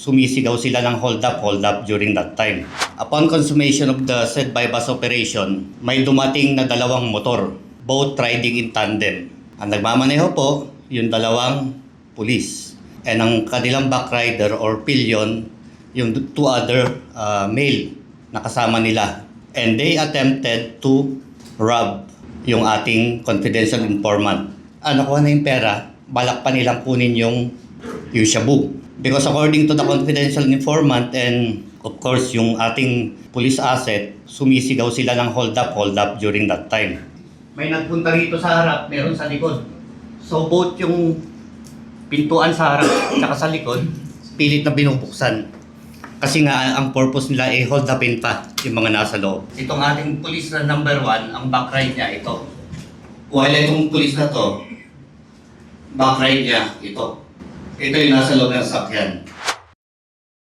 sumisigaw sila ng hold up during that time. Upon consummation of the said bypass operation, may dumating na dalawang motor, both riding in tandem. Ang nagmamaneho po, yung dalawang pulis. And ang kanilang backrider or pillion, yung two other male na kasama nila. And they attempted to rob yung ating confidential informant. Nakuha na yung pera, balak pa nilang kunin yung shabu. Because according to the confidential informant and of course yung ating police asset, sumisigaw sila ng hold up during that time. May nagpunta rito sa harap, meron sa likod. So both yung pintuan sa harap at sa likod, pilit na binubuksan. Kasi nga ang purpose nila ay hold upin pa yung mga nasa loob. Itong ating police na number 1, ang backride niya ito. While itong police na to, backride niya ito. Ito yung nasa loob ng sakyan.